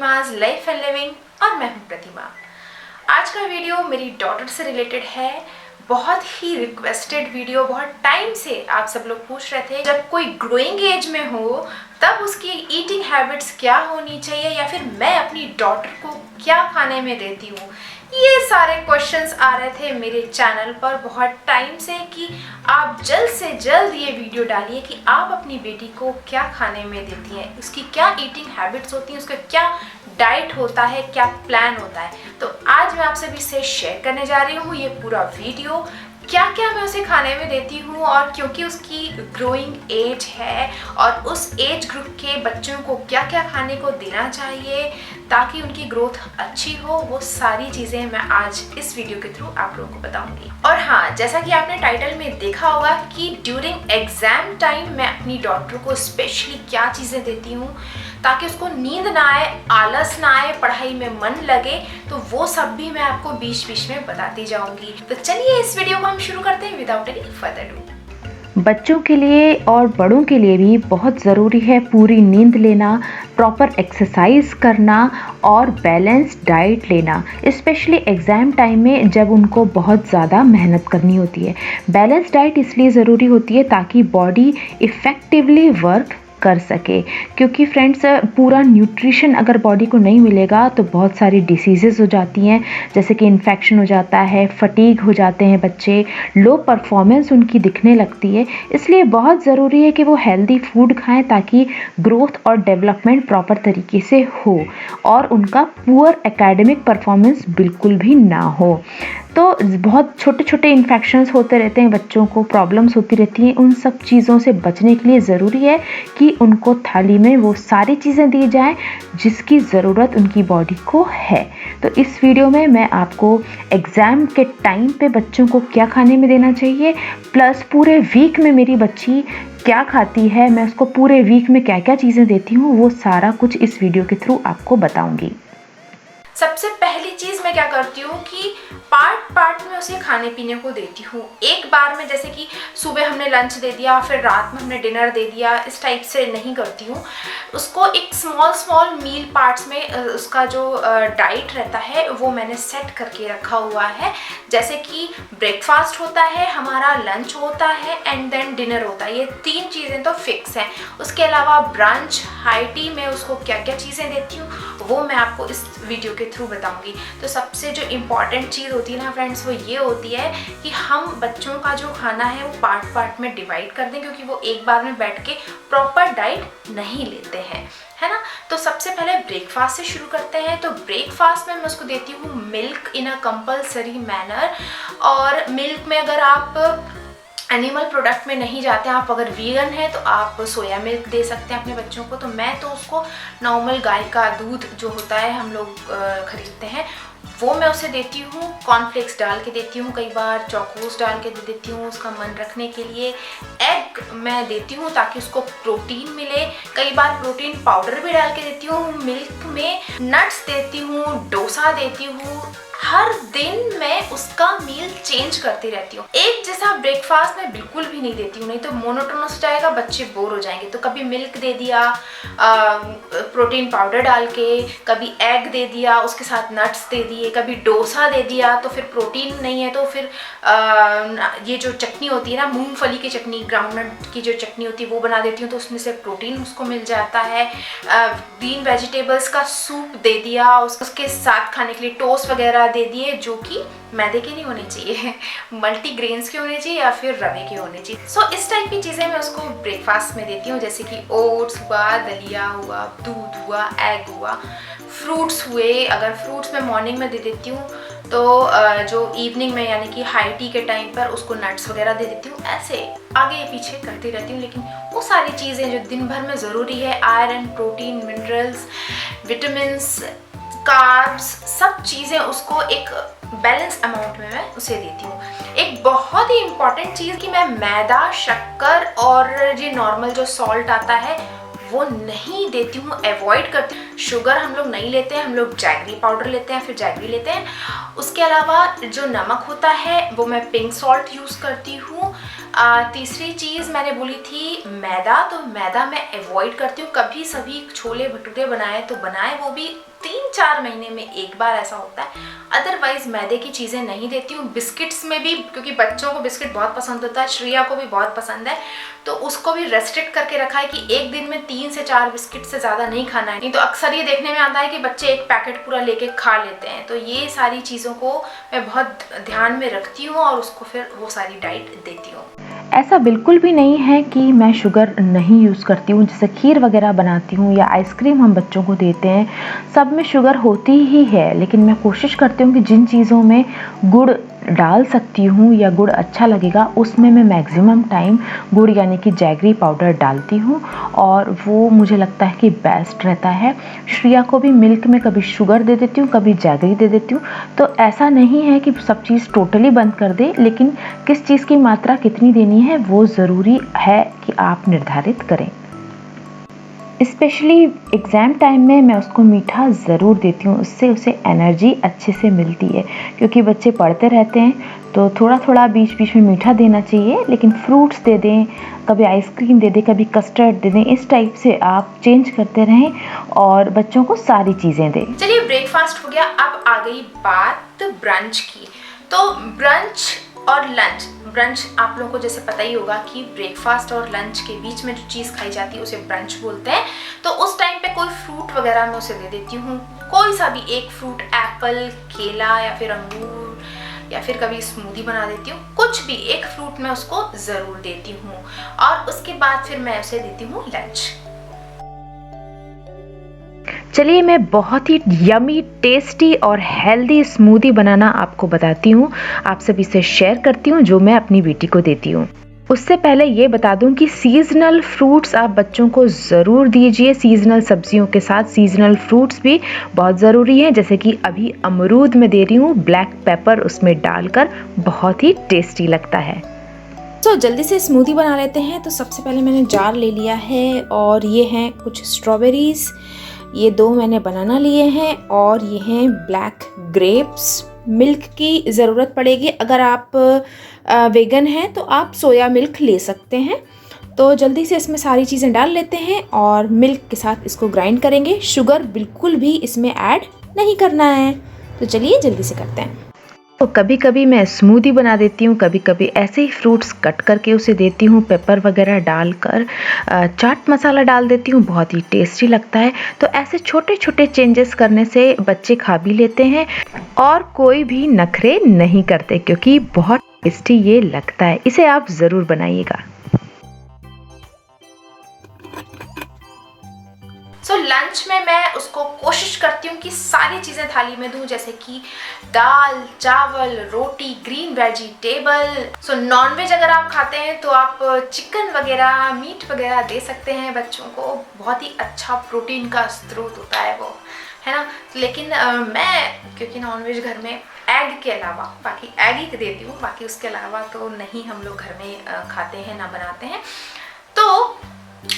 प्रतिमाज life and living और मैं हूं प्रतिमा। आज का वीडियो मेरी डॉटर से रिलेटेड है। बहुत ही रिक्वेस्टेड वीडियो, बहुत टाइम से आप सब लोग पूछ रहे थे जब कोई ग्रोइंग एज में हो तब उसकी ईटिंग हैबिट्स क्या होनी चाहिए या फिर मैं अपनी डॉटर को क्या खाने में देती हूँ। ये सारे क्वेश्चंस आ रहे थे मेरे चैनल पर बहुत टाइम से कि आप जल्द से जल्द ये वीडियो डालिए कि आप अपनी बेटी को क्या खाने में देती हैं, उसकी क्या ईटिंग हैबिट्स होती हैं, उसका क्या डाइट होता है, क्या प्लान होता है। तो आज मैं आप सभी से शेयर करने जा रही हूँ ये पूरा वीडियो, क्या क्या मैं उसे खाने में देती हूँ। और क्योंकि उसकी ग्रोइंग एज है और उस एज ग्रुप के बच्चों को क्या क्या खाने को देना चाहिए ताकि उनकी ग्रोथ अच्छी हो, वो सारी चीज़ें मैं आज इस वीडियो के थ्रू आप लोगों को बताऊंगी। और हाँ, जैसा कि आपने टाइटल में देखा होगा कि ड्यूरिंग एग्जाम टाइम मैं अपनी डॉटर को स्पेशली क्या चीज़ें देती हूँ ताकि उसको नींद ना आए, आलस ना आए, पढ़ाई में मन लगे, तो वो सब भी मैं आपको बीच बीच में बताती जाऊंगी। तो चलिए इस वीडियो को हम शुरू करते हैं विदाउट एनी फर्दर डू। बच्चों के लिए और बड़ों के लिए भी बहुत ज़रूरी है पूरी नींद लेना, प्रॉपर एक्सरसाइज करना और बैलेंस्ड डाइट लेना, स्पेशली एग्ज़ाम टाइम में जब उनको बहुत ज़्यादा मेहनत करनी होती है। बैलेंस्ड डाइट इसलिए ज़रूरी होती है ताकि बॉडी इफ़ेक्टिवली वर्क कर सके, क्योंकि फ्रेंड्स पूरा न्यूट्रिशन अगर बॉडी को नहीं मिलेगा तो बहुत सारी डिसीज़ेज़ हो जाती हैं, जैसे कि इन्फेक्शन हो जाता है, फटीग हो जाते हैं बच्चे, लो परफॉर्मेंस उनकी दिखने लगती है। इसलिए बहुत ज़रूरी है कि वो हेल्दी फूड खाएं ताकि ग्रोथ और डेवलपमेंट प्रॉपर तरीके से हो और उनका पुअर एकेडमिक परफॉर्मेंस बिल्कुल भी ना हो। तो बहुत छोटे छोटे इन्फेक्शंस होते रहते हैं, बच्चों को प्रॉब्लम्स होती रहती हैं। उन सब चीज़ों से बचने के लिए ज़रूरी है कि उनको थाली में वो सारी चीज़ें दी जाएं जिसकी ज़रूरत उनकी बॉडी को है। तो इस वीडियो में मैं आपको एग्ज़ाम के टाइम पे बच्चों को क्या खाने में देना चाहिए, प्लस पूरे वीक में मेरी बच्ची क्या खाती है, मैं उसको पूरे वीक में क्या क्या चीज़ें देती हूँ, वो सारा कुछ इस वीडियो के थ्रू आपको बताऊँगी। सबसे पहली चीज़ मैं क्या करती हूँ कि पार्ट में उसे खाने पीने को देती हूँ। एक बार में जैसे कि सुबह हमने लंच दे दिया फिर रात में हमने डिनर दे दिया, इस टाइप से नहीं करती हूँ। उसको एक स्मॉल मील पार्ट्स में उसका जो डाइट रहता है वो मैंने सेट करके रखा हुआ है। जैसे कि ब्रेकफास्ट होता है हमारा, लंच होता है एंड देन डिनर होता है। ये तीन चीज़ें तो फिक्स हैं। उसके अलावा ब्रंच, हाई टी में उसको क्या क्या चीज़ें देती हूँ वो मैं आपको इस वीडियो के थ्रू बताऊंगी। तो सबसे जो इम्पॉर्टेंट चीज़ होती है ना फ्रेंड्स, वो ये होती है कि हम बच्चों का जो खाना है वो पार्ट में डिवाइड कर दें, क्योंकि वो एक बार में बैठ के प्रॉपर डाइट नहीं लेते हैं, है ना। तो सबसे पहले ब्रेकफास्ट से शुरू करते हैं। तो ब्रेकफास्ट में मैं उसको देती हूँ milk in a compulsory manner. और मिल्क में अगर आप एनिमल प्रोडक्ट में नहीं जाते हैं, आप अगर वीगन हैं तो आप सोया मिल्क दे सकते हैं अपने बच्चों को। तो मैं तो उसको नॉर्मल गाय का दूध जो होता है हम लोग खरीदते हैं वो मैं उसे देती हूँ। कॉर्नफ्लेक्स डाल के देती हूँ, कई बार चॉकोस डाल के दे देती हूँ उसका मन रखने के लिए। एग मैं देती हूँ ताकि उसको प्रोटीन मिले। कई बार प्रोटीन पाउडर भी डाल के देती हूँ मिल्क में। नट्स देती हूँ, डोसा देती हूँ। हर दिन मैं उसका मील चेंज करती रहती हूँ। एक जैसा ब्रेकफास्ट मैं बिल्कुल भी नहीं देती हूँ, नहीं तो मोनोटोनस हो जाएगा, बच्चे बोर हो जाएंगे। तो कभी मिल्क दे दिया प्रोटीन पाउडर डाल के, कभी एग दे दिया उसके साथ नट्स दे दिए, कभी डोसा दे दिया। तो फिर प्रोटीन नहीं है तो फिर ये जो चटनी होती है ना, मूंगफली की चटनी, ग्राउंडनट की जो चटनी होती है वो बना देती हूँ, तो उसमें से प्रोटीन उसको मिल जाता है। ग्रीन वेजिटेबल्स का सूप दे दिया, उसके साथ खाने के लिए टोस्ट वगैरह दे दिए जो कि मैदे के नहीं होने चाहिए, मल्टीग्रेन्स के होने चाहिए या फिर रवे के होने चाहिए। सो इस टाइप की चीज़ें मैं उसको ब्रेकफास्ट में देती हूँ, जैसे कि ओट्स हुआ, दलिया हुआ, दूध हुआ, एग हुआ, फ्रूट्स हुए। अगर फ्रूट्स मैं मॉर्निंग में दे देती हूँ तो जो इवनिंग में यानी कि हाई टी के टाइम पर उसको नट्स वगैरह दे देती हूँ। ऐसे आगे पीछे करती रहती हूँ, लेकिन वो सारी चीज़ें जो दिन भर में ज़रूरी है, iron, protein, minerals, vitamins, carbs, सब चीज़ें उसको एक बैलेंस अमाउंट में मैं उसे देती हूँ। एक बहुत ही इम्पॉर्टेंट चीज़ कि मैं मैदा, शक्कर और ये नॉर्मल जो सॉल्ट आता है वो नहीं देती हूँ, अवॉइड करती हूँ। शुगर हम लोग नहीं लेते हैं, हम लोग जैगरी पाउडर लेते हैं, फिर जैगरी लेते हैं। उसके अलावा जो नमक होता है वो मैं पिंक सॉल्ट यूज़ करती हूँ। तीसरी चीज़ मैंने बोली थी मैदा, तो मैदा मैं अवॉइड करती हूँ। कभी सभी छोले भटूरे बनाए तो बनाए, वो भी 3-4 महीने में एक बार ऐसा होता है। अदरवाइज मैदे की चीज़ें नहीं देती हूँ। बिस्किट्स में भी, क्योंकि बच्चों को बिस्किट बहुत पसंद होता है, श्रेया को भी बहुत पसंद है, तो उसको भी रेस्ट्रिक्ट करके रखा है कि एक दिन में 3 से 4 बिस्किट से ज़्यादा नहीं खाना है। नहीं तो अक्सर ये देखने में आता है कि बच्चे एक पैकेट पूरा लेके खा लेते हैं। तो ये सारी चीज़ों को मैं बहुत ध्यान में रखती हूँ और उसको फिर वो सारी डाइट देती हूँ। ऐसा बिल्कुल भी नहीं है कि मैं शुगर नहीं यूज़ करती हूँ। जैसे खीर वगैरह बनाती हूँ या आइसक्रीम हम बच्चों को देते हैं, सब में शुगर होती ही है, लेकिन मैं कोशिश करती हूँ कि जिन चीज़ों में गुड़ डाल सकती हूँ या गुड़ अच्छा लगेगा उसमें मैं मैक्सिमम टाइम गुड़ यानी कि जैगरी पाउडर डालती हूँ और वो मुझे लगता है कि बेस्ट रहता है। श्रेया को भी मिल्क में कभी शुगर दे देती हूँ, कभी जैगरी दे देती हूँ। तो ऐसा नहीं है कि सब चीज़ टोटली बंद कर दे, लेकिन किस चीज़ की मात्रा कितनी देनी है वो ज़रूरी है कि आप निर्धारित करें। स्पेशली एग्ज़ाम टाइम में मैं उसको मीठा ज़रूर देती हूँ, उससे उसे एनर्जी अच्छे से मिलती है, क्योंकि बच्चे पढ़ते रहते हैं तो थोड़ा थोड़ा बीच बीच में मीठा देना चाहिए। लेकिन फ्रूट्स दे दें, कभी आइसक्रीम दे दें, कभी कस्टर्ड दे दें, इस टाइप से आप चेंज करते रहें और बच्चों को सारी चीज़ें दें। चलिए, ब्रेकफास्ट हो गया, अब आ गई बात ब्रंच की। तो ब्रंच और लंच, ब्रंच आप लोगों को जैसे पता ही होगा कि ब्रेकफास्ट और लंच के बीच में जो चीज़ खाई जाती है उसे ब्रंच बोलते हैं। तो उस टाइम पे कोई फ्रूट वगैरह मैं उसे दे देती हूँ, कोई सा भी एक फ्रूट, एप्पल, केला या फिर अंगूर, या फिर कभी स्मूदी बना देती हूँ, कुछ भी एक फ्रूट मैं उसको ज़रूर देती हूँ। और उसके बाद फिर मैं उसे देती हूँ लंच। चलिए मैं बहुत ही यमी, टेस्टी और हेल्दी स्मूदी बनाना आपको बताती हूँ, आप सभी से शेयर करती हूँ जो मैं अपनी बेटी को देती हूँ। उससे पहले ये बता दूं कि सीजनल फ्रूट्स आप बच्चों को ज़रूर दीजिए। सीजनल सब्जियों के साथ सीजनल फ्रूट्स भी बहुत ज़रूरी है। जैसे कि अभी अमरूद में दे रही हूँ, ब्लैक पेपर उसमें डालकर, बहुत ही टेस्टी लगता है। तो जल्दी से स्मूदी बना लेते हैं। तो सबसे पहले मैंने जार ले लिया है और ये हैं कुछ स्ट्रॉबेरीज़, ये 2 मैंने बनाना लिए हैं और ये हैं ब्लैक ग्रेप्स। मिल्क की ज़रूरत पड़ेगी, अगर आप वेगन हैं तो आप सोया मिल्क ले सकते हैं। तो जल्दी से इसमें सारी चीज़ें डाल लेते हैं और मिल्क के साथ इसको ग्राइंड करेंगे। शुगर बिल्कुल भी इसमें ऐड नहीं करना है। तो चलिए जल्दी से करते हैं। तो कभी कभी मैं स्मूदी बना देती हूँ, कभी कभी ऐसे ही फ्रूट्स कट करके उसे देती हूँ, पेपर वगैरह डालकर, चाट मसाला डाल देती हूँ, बहुत ही टेस्टी लगता है। तो ऐसे छोटे छोटे चेंजेस करने से बच्चे खा भी लेते हैं और कोई भी नखरे नहीं करते, क्योंकि बहुत टेस्टी ये लगता है। इसे आप ज़रूर बनाइएगा। सो लंच में मैं उसको कोशिश करती हूँ कि सारी चीज़ें थाली में दूँ, जैसे कि दाल, चावल, रोटी, ग्रीन वेजिटेबल। सो नॉनवेज अगर आप खाते हैं तो आप चिकन वगैरह, मीट वगैरह दे सकते हैं बच्चों को। बहुत ही अच्छा प्रोटीन का स्रोत होता है वो, है ना। लेकिन मैं, क्योंकि नॉनवेज घर में एग के अलावा, बाकी एग ही देती हूँ, बाकी उसके अलावा तो नहीं हम लोग घर में खाते हैं, ना बनाते हैं। तो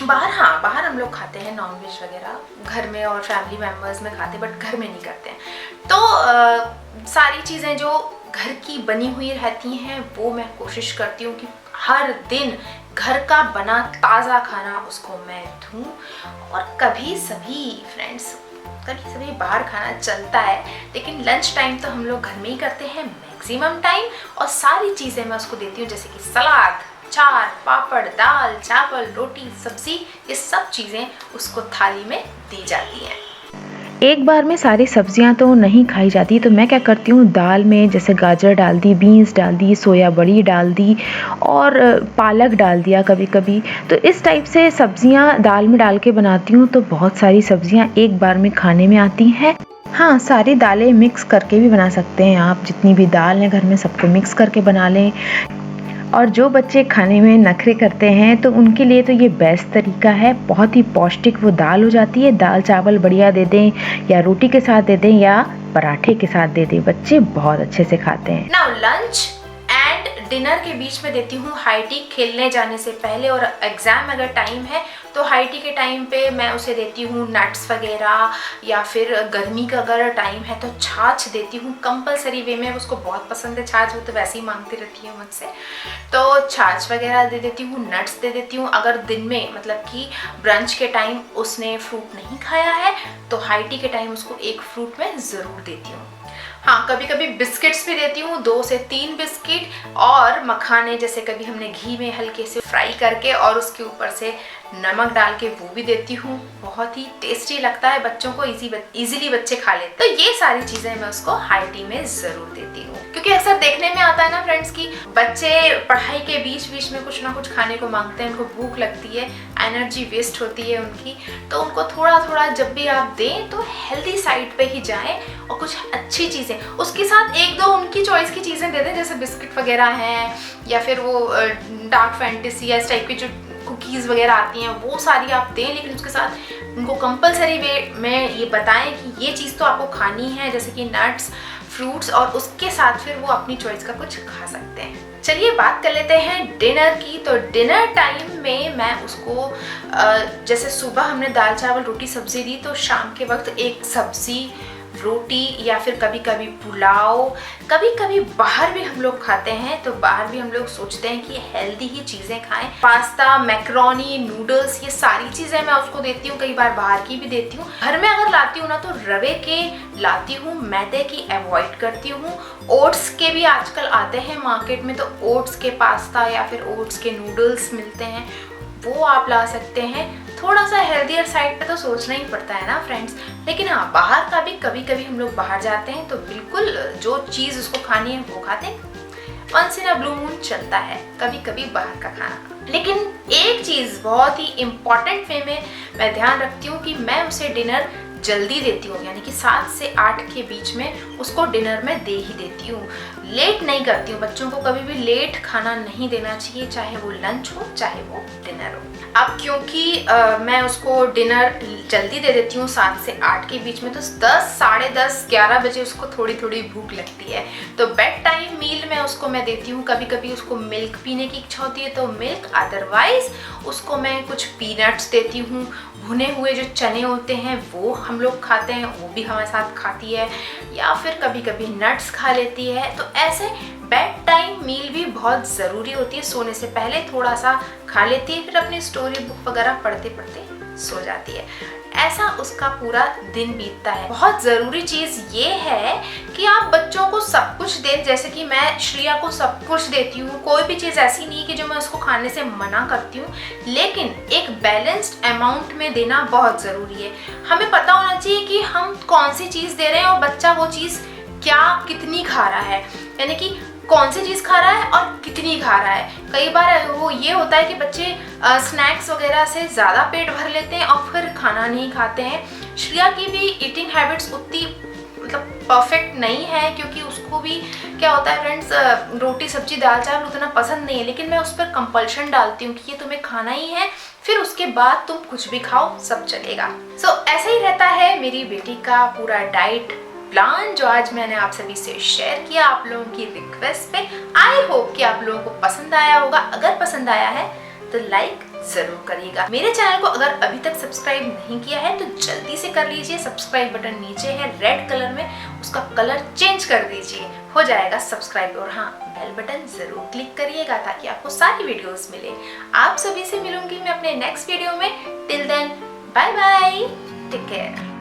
बाहर हम लोग खाते हैं नॉनवेज वगैरह, घर में और फैमिली मेम्बर्स में खाते हैं, बट घर में नहीं करते हैं। तो सारी चीज़ें जो घर की बनी हुई रहती हैं वो मैं कोशिश करती हूँ कि हर दिन घर का बना ताज़ा खाना उसको मैं दूँ। और कभी सभी बाहर खाना चलता है, लेकिन लंच टाइम तो हम लोग घर में ही करते हैं मैक्सिमम टाइम। और सारी चीज़ें मैं उसको देती हूँ, जैसे कि सलाद, चार, पापड़, दाल, चावल, रोटी, सब्जी, ये सब चीज़ें उसको थाली में दी जाती हैं। एक बार में सारी सब्जियां तो नहीं खाई जाती, तो मैं क्या करती हूँ, दाल में जैसे गाजर डाल दी, बीन्स डाल दी, सोया बड़ी डाल दी और पालक डाल दिया कभी कभी। तो इस टाइप से सब्जियां दाल में डाल के बनाती हूँ, तो बहुत सारी सब्जियां एक बार में खाने में आती हैं। हाँ, सारी दालें मिक्स करके भी बना सकते हैं आप, जितनी भी दाल है घर में सबको मिक्स करके बना लें। और जो बच्चे खाने में नखरे करते हैं तो उनके लिए तो ये बेस्ट तरीका है, बहुत ही पौष्टिक वो दाल हो जाती है। दाल चावल बढ़िया दे दें, या रोटी के साथ दे दें, या पराठे के साथ दे दें, बच्चे बहुत अच्छे से खाते हैं। नाउ लंच एंड डिनर के बीच में देती हूँ हाई टी खेलने जाने से पहले, और एग्ज़ाम अगर टाइम है तो हाई टी के टाइम पे मैं उसे देती हूँ नट्स वगैरह, या फिर गर्मी का अगर टाइम है तो छाछ देती हूँ कंपलसरी वे में। उसको बहुत पसंद है छाछ, वो तो वैसे ही मांगती रहती है मुझसे, तो छाछ वगैरह दे देती हूँ, नट्स दे देती हूँ। अगर दिन में मतलब कि ब्रंच के टाइम उसने फ्रूट नहीं खाया है तो हाई टी के टाइम उसको एक फ्रूट मैं ज़रूर देती हूँ। हाँ, कभी कभी बिस्किट्स भी देती हूँ, 2 से 3 बिस्किट, और मखाने जैसे कभी हमने घी में हल्के से फ्राई करके और उसके ऊपर से नमक डाल के वो भी देती हूँ। बहुत ही टेस्टी लगता है, बच्चों को इजीली बच्चे खा लेते। तो ये सारी चीज़ें मैं उसको हाई टी में ज़रूर देती हूँ, क्योंकि अक्सर देखने में आता है ना फ्रेंड्स कि बच्चे पढ़ाई के बीच बीच में कुछ ना कुछ खाने को मांगते हैं, उनको भूख लगती है, एनर्जी वेस्ट होती है उनकी, तो उनको थोड़ा थोड़ा जब भी आप दें तो हेल्दी साइड पे ही जाएं और कुछ अच्छी चीज़ें उसके साथ 1-2 उनकी चॉइस की चीज़ें दे दें, जैसे बिस्किट वगैरह हैं, या फिर वो डार्क फैंटेसी या इस टाइप की जो कुकीज़ वगैरह आती हैं वो सारी आप दें, लेकिन उसके साथ उनको कंपलसरी वे में ये बताएं कि ये चीज़ तो आपको खानी है, जैसे कि नट्स, फ्रूट्स, और उसके साथ फिर वो अपनी चॉइस का कुछ खा सकते हैं। चलिए बात कर लेते हैं डिनर की। तो डिनर टाइम में मैं उसको जैसे सुबह हमने दाल चावल रोटी सब्जी दी, तो शाम के वक्त एक सब्जी रोटी या फिर कभी कभी पुलाव, कभी कभी बाहर भी हम लोग खाते हैं, तो बाहर भी हम लोग सोचते हैं कि हेल्दी ही चीज़ें खाएं। पास्ता, मैक्रोनी, नूडल्स, ये सारी चीज़ें मैं उसको देती हूँ, कई बार बाहर की भी देती हूँ। घर में अगर लाती हूँ ना तो रवे के लाती हूँ, मैदे की अवॉइड करती हूँ। ओट्स के भी आजकल आते हैं मार्केट में, तो ओट्स के पास्ता या फिर ओट्स के नूडल्स मिलते हैं, वो आप ला सकते हैं। थोड़ा सा हेल्दियर साइड पे तो सोचना ही पड़ता है ना फ्रेंड्स, लेकिन हाँ बाहर का भी कभी कभी हम लोग बाहर जाते हैं तो बिल्कुल जो चीज़ उसको खानी है वो खाते हैं। Once in a blue moon चलता है कभी कभी बाहर का खाना। लेकिन एक चीज़ बहुत ही इम्पॉर्टेंट वे में मैं ध्यान रखती हूँ कि मैं उसे डिनर जल्दी देती हूँ, यानी कि 7 से 8 के बीच में उसको डिनर में दे ही देती हूँ, लेट नहीं करती हूँ। बच्चों को कभी भी लेट खाना नहीं देना चाहिए, चाहे वो लंच हो चाहे वो डिनर हो। अब क्योंकि मैं उसको डिनर जल्दी दे देती हूँ 7 से 8 के बीच में, तो 10, साढ़े 10, 11 बजे उसको थोड़ी थोड़ी भूख लगती है, तो बेड टाइम मील में उसको मैं देती हूँ। कभी कभी उसको मिल्क पीने की इच्छा होती है तो मिल्क, अदरवाइज उसको मैं कुछ पीनट्स देती हूँ, भुने हुए जो चने होते हैं वो हम लोग खाते हैं, वो भी हमारे साथ खाती है, या फिर कभी कभी नट्स खा लेती है। तो ऐसे बेड टाइम मील भी बहुत ज़रूरी होती है, सोने से पहले थोड़ा सा खा लेती है, फिर अपनी स्टोरी बुक वगैरह पढ़ते पढ़ते सो जाती है। ऐसा उसका पूरा दिन बीतता है। बहुत ज़रूरी चीज़ ये है कि आप बच्चों को सब कुछ दें, जैसे कि मैं श्रिया को सब कुछ देती हूँ, कोई भी चीज़ ऐसी नहीं कि जो मैं उसको खाने से मना करती हूँ, लेकिन एक बैलेंस्ड अमाउंट में देना बहुत ज़रूरी है। हमें पता होना चाहिए कि हम कौन सी चीज़ दे रहे हैं और बच्चा वो चीज़ क्या कितनी खा रहा है, यानी कि कौन सी चीज़ खा रहा है और कितनी खा रहा है। कई बार वो ये होता है कि बच्चे स्नैक्स वगैरह से ज़्यादा पेट भर लेते हैं और फिर खाना नहीं खाते हैं। श्रिया की भी ईटिंग हैबिट्स उतनी मतलब परफेक्ट नहीं है, क्योंकि उसको भी क्या होता है फ्रेंड्स, रोटी सब्जी दाल चावल उतना पसंद नहीं है, लेकिन मैं उस पर कंपल्शन डालती हूँ कि ये तुम्हें खाना ही है, फिर उसके बाद तुम कुछ भी खाओ सब चलेगा। सो ऐसा ही रहता है मेरी बेटी का पूरा डाइट प्लान, जो आज मैंने आप सभी से शेयर किया आप लोगों की रिक्वेस्ट पे। आई होप कि आप लोगों को पसंद आया होगा। अगर पसंद आया है तो लाइक जरूर करिएगा। मेरे चैनल को अगर अभी तक सब्सक्राइब नहीं किया है तो जल्दी से कर लीजिए। सब्सक्राइब बटन नीचे है रेड कलर में, उसका कलर चेंज कर दीजिए, हो जाएगा सब्सक्राइब। और हाँ, बेल बटन जरूर क्लिक करिएगा ताकि आपको सारी वीडियोस मिले। आप सभी से मिलूंगी मैं अपने नेक्स्ट वीडियो में। Till then bye bye, take care.